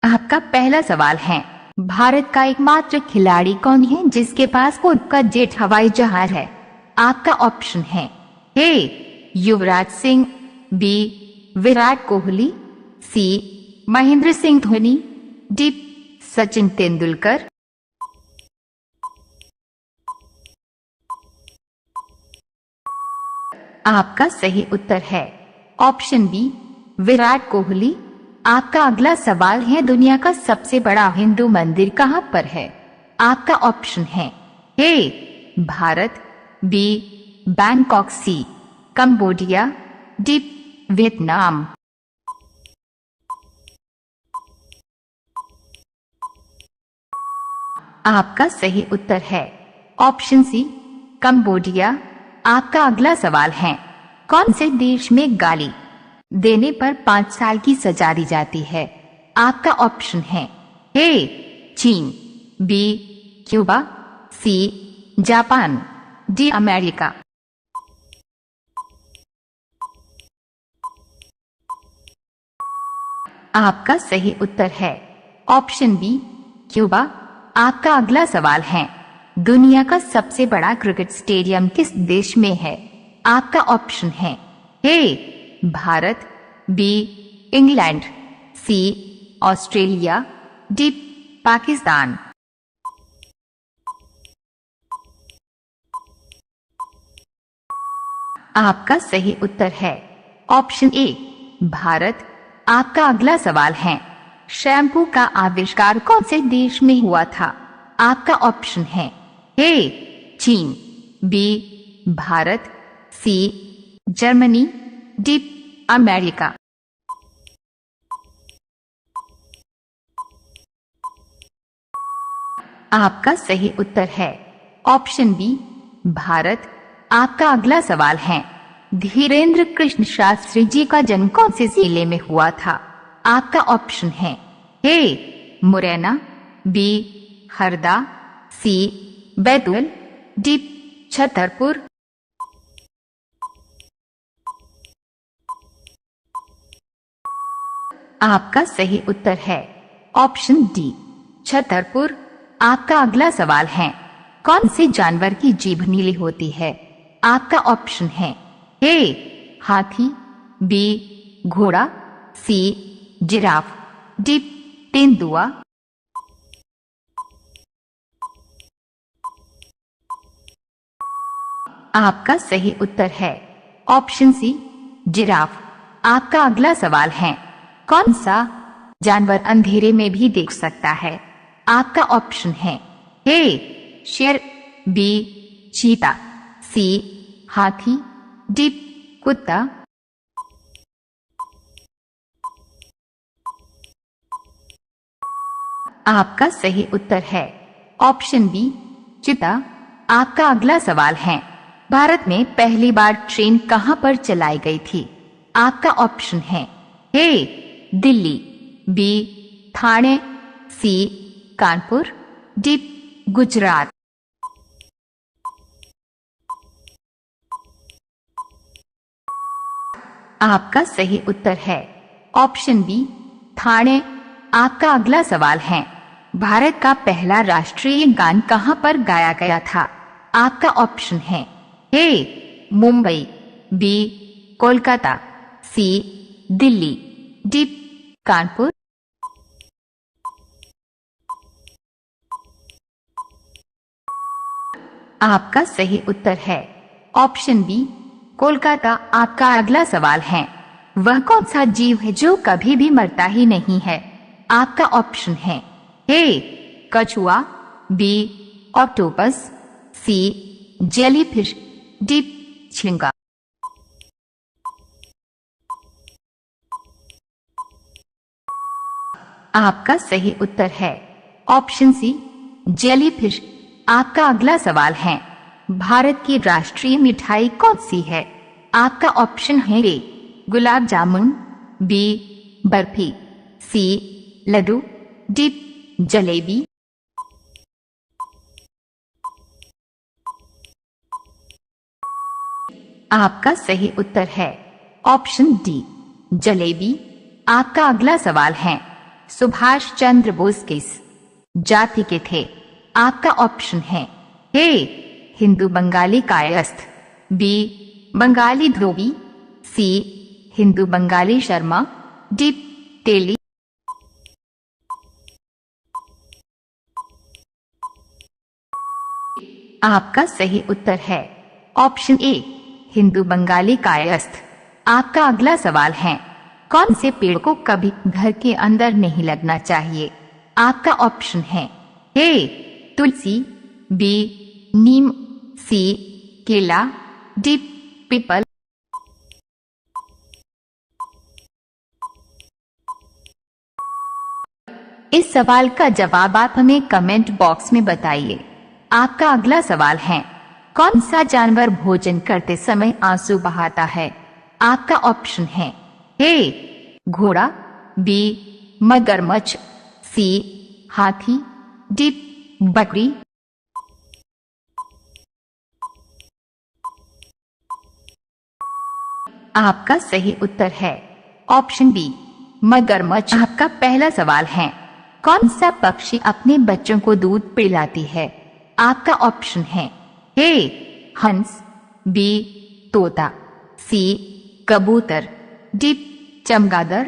आपका पहला सवाल है, भारत का एकमात्र खिलाड़ी कौन है जिसके पास खुद का जेट हवाई जहाज है? आपका ऑप्शन है ए युवराज सिंह, बी विराट कोहली, सी महेंद्र सिंह धोनी, डी सचिन तेंदुलकर। आपका सही उत्तर है ऑप्शन बी विराट कोहली। आपका अगला सवाल है, दुनिया का सबसे बड़ा हिंदू मंदिर कहां पर है? आपका ऑप्शन है ए भारत, बी बैंकॉक, सी कंबोडिया, डी वियतनाम। आपका सही उत्तर है ऑप्शन सी कंबोडिया। आपका अगला सवाल है, कौन से देश में गाली देने पर 5 साल की सजा दी जाती है? आपका ऑप्शन है ए चीन, B Cuba, C Japan, D America. आपका सही उत्तर है ऑप्शन बी क्यूबा। आपका अगला सवाल है, दुनिया का सबसे बड़ा क्रिकेट स्टेडियम किस देश में है? आपका ऑप्शन है ए भारत, बी इंग्लैंड, सी ऑस्ट्रेलिया, डी पाकिस्तान। आपका सही उत्तर है ऑप्शन ए भारत। आपका अगला सवाल है, शैम्पू का आविष्कार कौन से देश में हुआ था? आपका ऑप्शन है ए चीन, B Bharat, C Germany, D America. आपका सही उत्तर है ऑप्शन बी भारत। आपका अगला सवाल है, धीरेन्द्र कृष्ण शास्त्री जी का जन्म कौन से जिले में हुआ था? आपका ऑप्शन है ए मुरैना, बी हरदा, सी बैतूल, डी छतरपुर। आपका सही उत्तर है ऑप्शन डी छतरपुर। आपका अगला सवाल है, कौन से जानवर की जीभ नीली होती है? आपका ऑप्शन है ए हाथी, बी घोड़ा, सी जिराफ, डी तेंदुआ। आपका सही उत्तर है ऑप्शन सी जिराफ। आपका अगला सवाल है, कौन सा जानवर अंधेरे में भी देख सकता है? आपका ऑप्शन है ए शेर, बी चीता, सी हाथी, डी कुत्ता। आपका सही उत्तर है ऑप्शन बी चीता। आपका अगला सवाल है, भारत में पहली बार ट्रेन कहां पर चलाई गई थी? आपका ऑप्शन है ए दिल्ली, बी ठाणे, सी कानपुर, डी गुजरात। आपका सही उत्तर है ऑप्शन बी ठाणे। आपका अगला सवाल है, भारत का पहला राष्ट्रीय गान कहां पर गाया गया था? आपका ऑप्शन है ए मुंबई, बी कोलकाता, सी दिल्ली, डी कानपुर। आपका सही उत्तर है ऑप्शन बी कोलकाता। आपका अगला सवाल है, वह कौन सा जीव है जो कभी भी मरता ही नहीं है? आपका ऑप्शन है ए कछुआ, बी ऑक्टोपस, सी जेलीफिश, डी झींगा। आपका सही उत्तर है ऑप्शन सी जेलीफिश। आपका अगला सवाल है, भारत की राष्ट्रीय मिठाई कौन सी है? आपका ऑप्शन है ए गुलाब जामुन, बी बर्फी, सी लड्डू, डी जलेबी। आपका सही उत्तर है ऑप्शन डी जलेबी। आपका अगला सवाल है, सुभाष चंद्र बोस किस जाति के थे? आपका ऑप्शन है ए हिंदू बंगाली कायस्थ, बी बंगाली ध्रुवी, सी हिंदू बंगाली शर्मा, डी तेली। आपका सही उत्तर है ऑप्शन ए हिंदू बंगाली कायस्थ। आपका अगला सवाल है, कौन से पेड़ को कभी घर के अंदर नहीं लगना चाहिए? आपका ऑप्शन है ए तुलसी, बी नीम, सी केला, डी पीपल। इस सवाल का जवाब आप हमें कमेंट बॉक्स में बताइए। आपका अगला सवाल है, कौन सा जानवर भोजन करते समय आंसू बहाता है? आपका ऑप्शन है ए घोड़ा, बी मगरमच्छ, सी हाथी, डी बकरी। आपका सही उत्तर है ऑप्शन बी मगरमच्छ। आपका पहला सवाल है, कौन सा पक्षी अपने बच्चों को दूध पिलाती है? आपका ऑप्शन है ए हंस, बी तोता, सी कबूतर, डी चमगादड़।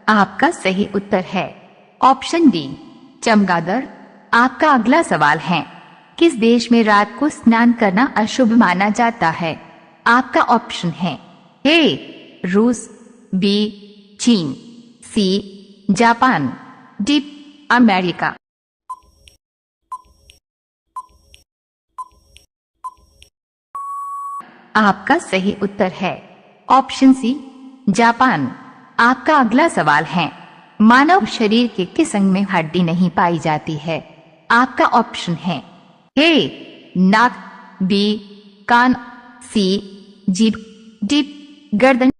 आपका सही उत्तर है ऑप्शन डी चमगादड़। आपका अगला सवाल है, किस देश में रात को स्नान करना अशुभ माना जाता है? आपका ऑप्शन है ए रूस, बी चीन, सी जापान, डी अमेरिका। आपका सही उत्तर है ऑप्शन सी जापान। आपका अगला सवाल है, मानव शरीर के किस अंग में हड्डी नहीं पाई जाती है? आपका ऑप्शन है ए नाक, बी कान, सी जीभ, डी गर्दन।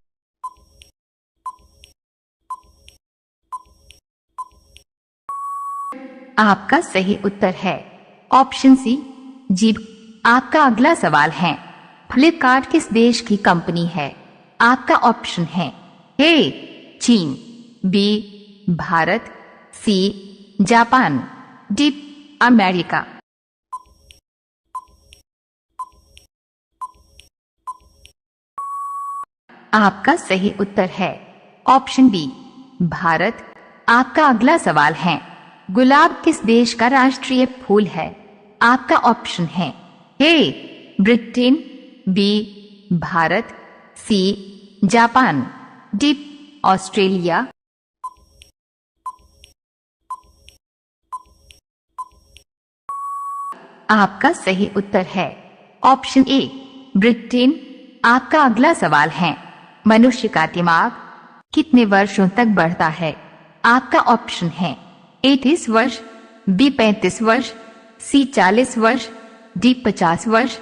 आपका सही उत्तर है ऑप्शन सी जीभ। आपका अगला सवाल है, फ्लिपकार्ट किस देश की कंपनी है? आपका ऑप्शन है ए चीन, B Bharat, C Japan, D America. आपका सही उत्तर है ऑप्शन बी भारत। आपका अगला सवाल है, गुलाब किस देश का राष्ट्रीय फूल है? आपका ऑप्शन है A Britain, B Bharat, C Japan, D Australia. आपका सही उत्तर है ऑप्शन ए ब्रिटेन। आपका अगला सवाल है, मनुष्य का दिमाग कितने वर्षों तक बढ़ता है? आपका ऑप्शन है ए 30 वर्ष, बी 35 वर्ष, सी 40 वर्ष, डी 50 वर्ष।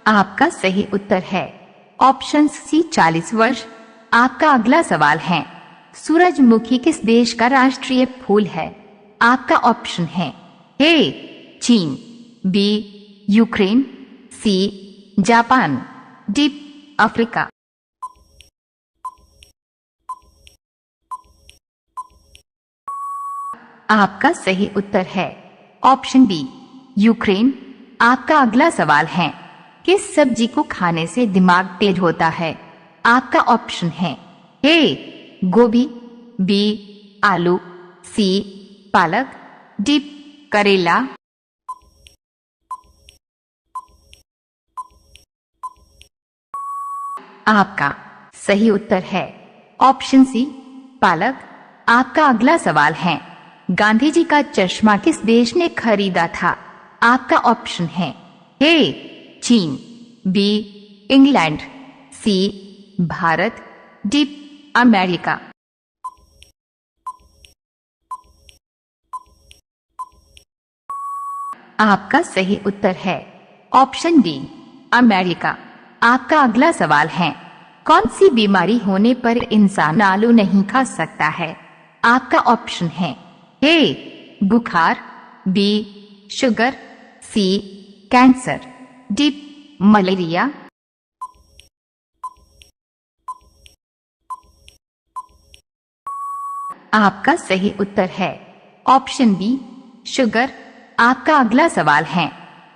आपका सही उत्तर है ऑप्शन सी 40 वर्ष। आपका अगला सवाल है, सूरजमुखी किस देश का राष्ट्रीय फूल है? आपका ऑप्शन है ए चीन, B Ukraine, C Japan, D Africa. आपका सही उत्तर है ऑप्शन बी यूक्रेन। आपका अगला सवाल है, किस सब्जी को खाने से दिमाग तेज होता है? आपका ऑप्शन है ए गोभी, बी आलू, सी पालक, डी करेला। आपका सही उत्तर है ऑप्शन सी पालक। आपका अगला सवाल है, गांधी जी का चश्मा किस देश ने खरीदा था? आपका ऑप्शन है ए चीन, बी इंग्लैंड, सी भारत, डी अमेरिका। आपका सही उत्तर है ऑप्शन डी अमेरिका। आपका अगला सवाल है, कौन सी बीमारी होने पर इंसान आलू नहीं खा सकता है? आपका ऑप्शन है ए बुखार, बी शुगर, सी कैंसर, डी मलेरिया। आपका सही उत्तर है ऑप्शन बी शुगर। आपका अगला सवाल है,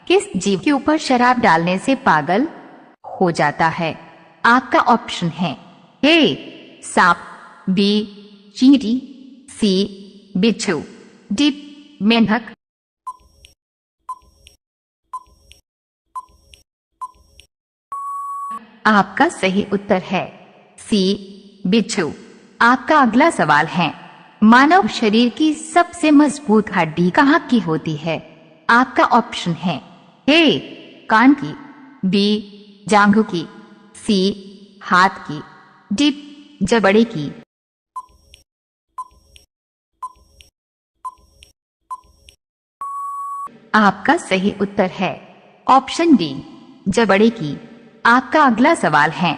किस जीव के ऊपर शराब डालने से पागल हो जाता है? आपका ऑप्शन है ए सांप, बी चींटी, सी बिच्छू, डी मेंढक। आपका सही उत्तर है सी बिच्छू। आपका अगला सवाल है, मानव शरीर की सबसे मजबूत हड्डी कहाँ की होती है? आपका ऑप्शन है ए कान की, बी जांघों की, सी हाथ की, डी जबड़े की। आपका सही उत्तर है ऑप्शन डी जबड़े की। आपका अगला सवाल है,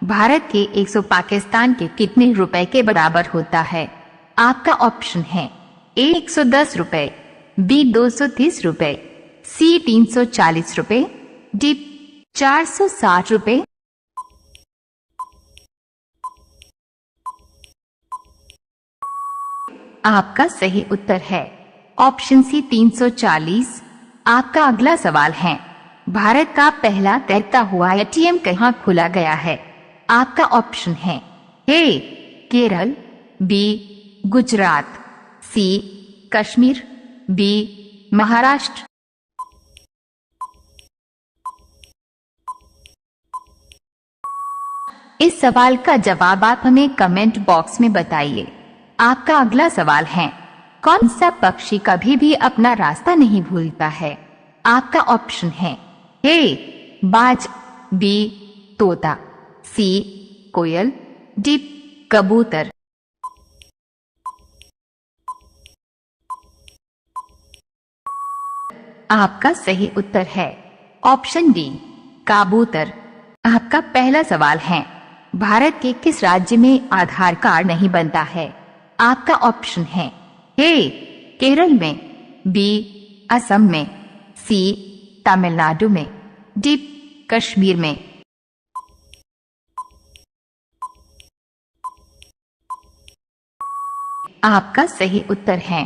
भारत के 100 पाकिस्तान के कितने रुपए के बराबर होता है? आपका ऑप्शन है ए 110 रुपए, बी 230 रुपए, सी 340 रुपए, डी 460 रुपए। आपका सही उत्तर है ऑप्शन सी 340। आपका अगला सवाल है, भारत का पहला तैरता हुआ एटीएम कहाँ खोला गया है? आपका ऑप्शन है ए केरल, बी गुजरात, सी कश्मीर, बी महाराष्ट्र। इस सवाल का जवाब आप हमें कमेंट बॉक्स में बताइए। आपका अगला सवाल है, कौन सा पक्षी कभी भी अपना रास्ता नहीं भूलता है? आपका ऑप्शन है ए बाज, बी तोता, सी कोयल, डी कबूतर। आपका सही उत्तर है ऑप्शन डी कबूतर। आपका पहला सवाल है, भारत के किस राज्य में आधार कार्ड नहीं बनता है? आपका ऑप्शन है ए केरल में, बी असम में, सी तमिलनाडु में, डी कश्मीर में। आपका सही उत्तर है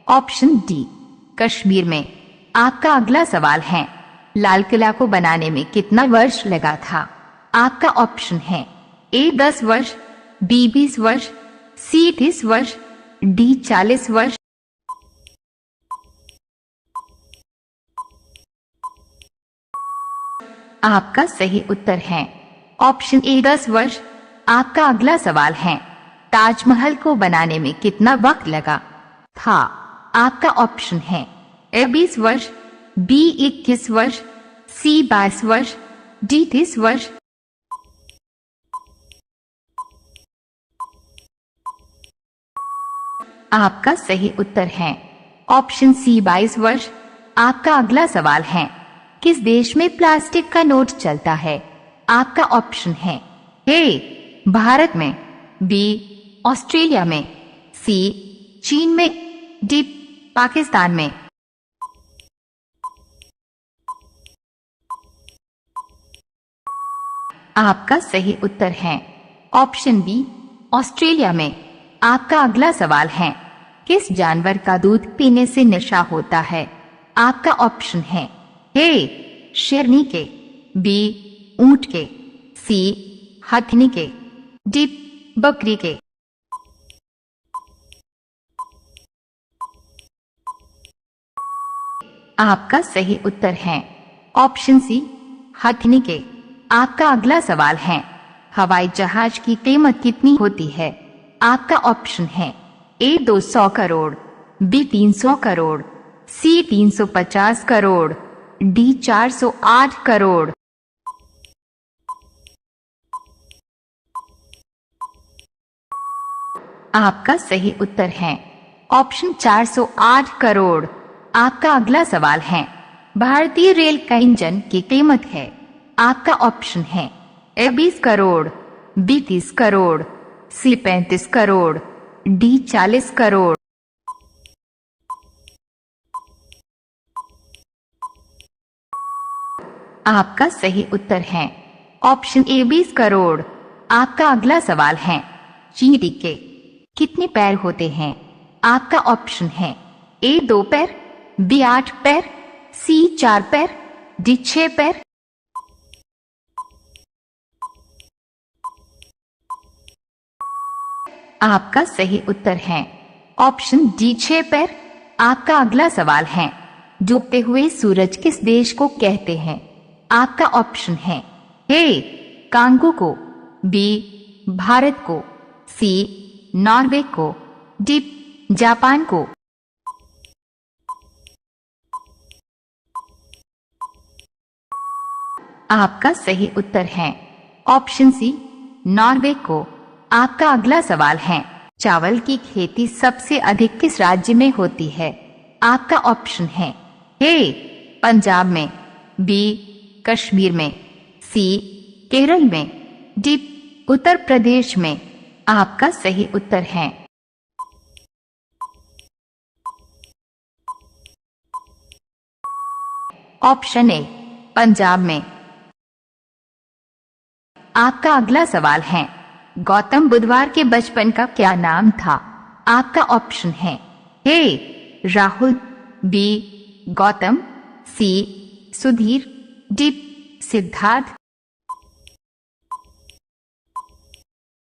ऑप्शन डी कश्मीर में। आपका अगला सवाल है, लाल किला को बनाने में कितना वर्ष लगा था? आपका ऑप्शन है ए 10 वर्ष, बी 20 वर्ष, सी 30 वर्ष, डी 40 वर्ष। आपका सही उत्तर है ऑप्शन ए 10 वर्ष। आपका अगला सवाल है, ताजमहल को बनाने में कितना वक्त लगा था? आपका ऑप्शन है ए 20 वर्ष, बी 21 वर्ष, सी 22 वर्ष, डी 30 वर्ष। आपका सही उत्तर है ऑप्शन सी 22 वर्ष। आपका अगला सवाल है, किस देश में प्लास्टिक का नोट चलता है? आपका ऑप्शन है ए भारत में, बी ऑस्ट्रेलिया में, सी चीन में, डी पाकिस्तान में। आपका सही उत्तर है ऑप्शन बी ऑस्ट्रेलिया में। आपका अगला सवाल है, किस जानवर का दूध पीने से नशा होता है? आपका ऑप्शन है ए शेरनी के, बी ऊंट के, सी हथनी के, डी बकरी के। आपका सही उत्तर है ऑप्शन सी हथनी के। आपका अगला सवाल है, हवाई जहाज की कीमत कितनी होती है? आपका ऑप्शन है ए 200 करोड़, बी 300 करोड़, सी 350 करोड़, डी 408 करोड़। आपका सही उत्तर है ऑप्शन 408 करोड़। आपका अगला सवाल है, भारतीय रेल का इंजन की कीमत है? आपका ऑप्शन है ए 20 करोड़, बी 30 करोड़, सी 35 करोड़, डी 40 करोड़। आपका सही उत्तर है ऑप्शन ए 20 करोड़। आपका अगला सवाल है, चींटी के कितने पैर होते हैं? आपका ऑप्शन है ए 2 पैर, बी 8 पैर, सी 4 पैर, डी 6 पैर। आपका सही उत्तर है ऑप्शन डी 6 पैर। आपका अगला सवाल है, डूबते हुए सूरज किस देश को कहते हैं? आपका ऑप्शन है ए कांगो को, बी भारत को, सी नॉर्वे को, डी जापान को। आपका सही उत्तर है ऑप्शन सी नॉर्वे को। आपका अगला सवाल है, चावल की खेती सबसे अधिक किस राज्य में होती है? आपका ऑप्शन है ए पंजाब में, बी कश्मीर में, सी केरल में, डी उत्तर प्रदेश में। आपका सही उत्तर है ऑप्शन ए पंजाब में। आपका अगला सवाल है, गौतम बुधवार के बचपन का क्या नाम था? आपका ऑप्शन है ए राहुल, बी गौतम, सी सुधीर, डी सिद्धार्थ।